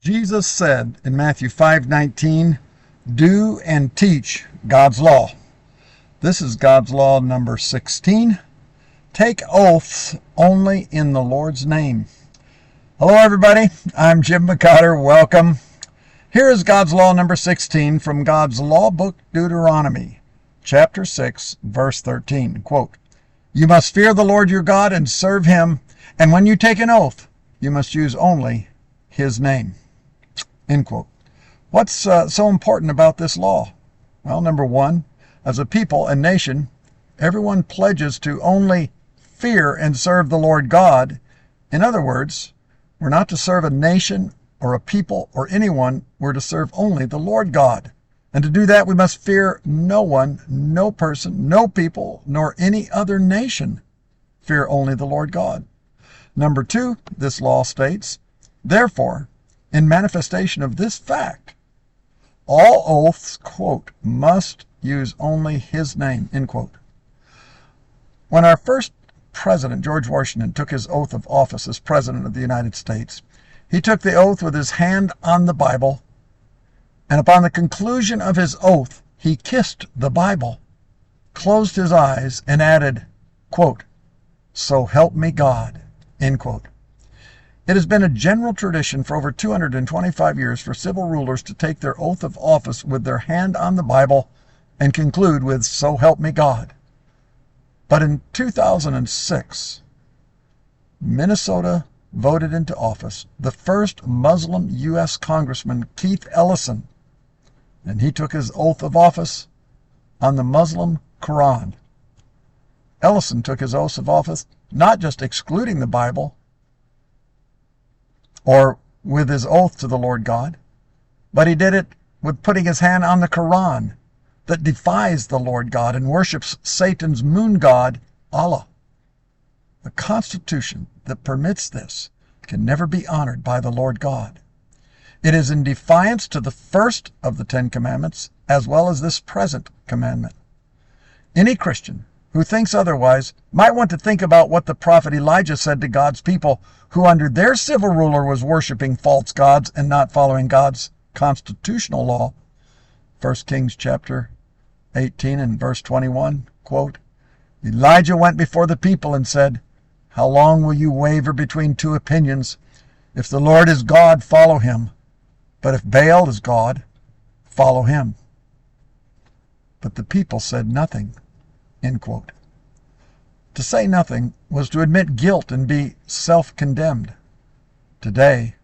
Jesus said in Matthew 5:19, "Do and teach God's law." This is God's law number 16. Take oaths only in the Lord's name. Hello, everybody. I'm Jim McCutter. Welcome. Here is God's law number 16 from God's law book, Deuteronomy, chapter 6, verse 13. Quote, "You must fear the Lord your God and serve him, and when you take an oath, you must use only his name." End quote. What's so important about this law? Well, number one, as a people and nation, everyone pledges to only fear and serve the Lord God. In other words, we're not to serve a nation or a people or anyone. We're to serve only the Lord God. And to do that, we must fear no one, no person, no people, nor any other nation. Fear only the Lord God. Number two, this law states, therefore, in manifestation of this fact, all oaths, quote, must use only his name, end quote. When our first president, George Washington, took his oath of office as president of the United States, he took the oath with his hand on the Bible, and upon the conclusion of his oath, he kissed the Bible, closed his eyes, and added, quote, "So help me God," end quote. It has been a general tradition for over 225 years for civil rulers to take their oath of office with their hand on the Bible and conclude with, "So help me God." But in 2006, Minnesota voted into office the first Muslim U.S. Congressman, Keith Ellison, and he took his oath of office on the Muslim Quran. Ellison took his oath of office not just excluding the Bible or with his oath to the Lord God, but he did it with putting his hand on the Quran that defies the Lord God and worships Satan's moon god, Allah. The Constitution that permits this can never be honored by the Lord God. It is in defiance to the first of the 10 Commandments as well as this present commandment. Any Christian who thinks otherwise might want to think about what the prophet Elijah said to God's people who under their civil ruler was worshiping false gods and not following God's constitutional law. 1 Kings chapter 18 and verse 21, quote, "Elijah went before the people and said, 'How long will you waver between two opinions? If the Lord is God, follow him. But if Baal is God, follow him.' But the people said nothing." End quote. To say nothing was to admit guilt and be self-condemned. Today,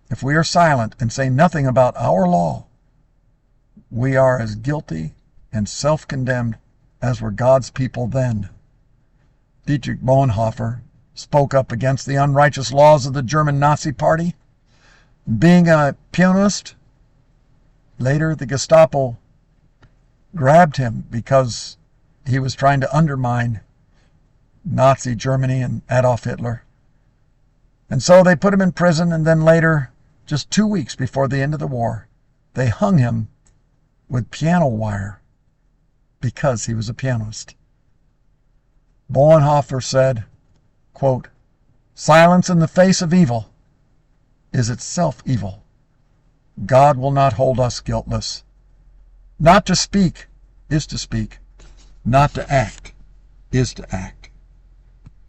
if we are silent and say nothing about our law, we are as guilty and self-condemned as were God's people then. Dietrich Bonhoeffer spoke up against the unrighteous laws of the German Nazi Party. Being a pianist, later the Gestapo grabbed him because he was trying to undermine Nazi Germany and Adolf Hitler. And so they put him in prison, and then later, just 2 weeks before the end of the war, they hung him with piano wire because he was a pianist. Bonhoeffer said, quote, "Silence in the face of evil is itself evil. God will not hold us guiltless. Not to speak is to speak. Not to act is to act."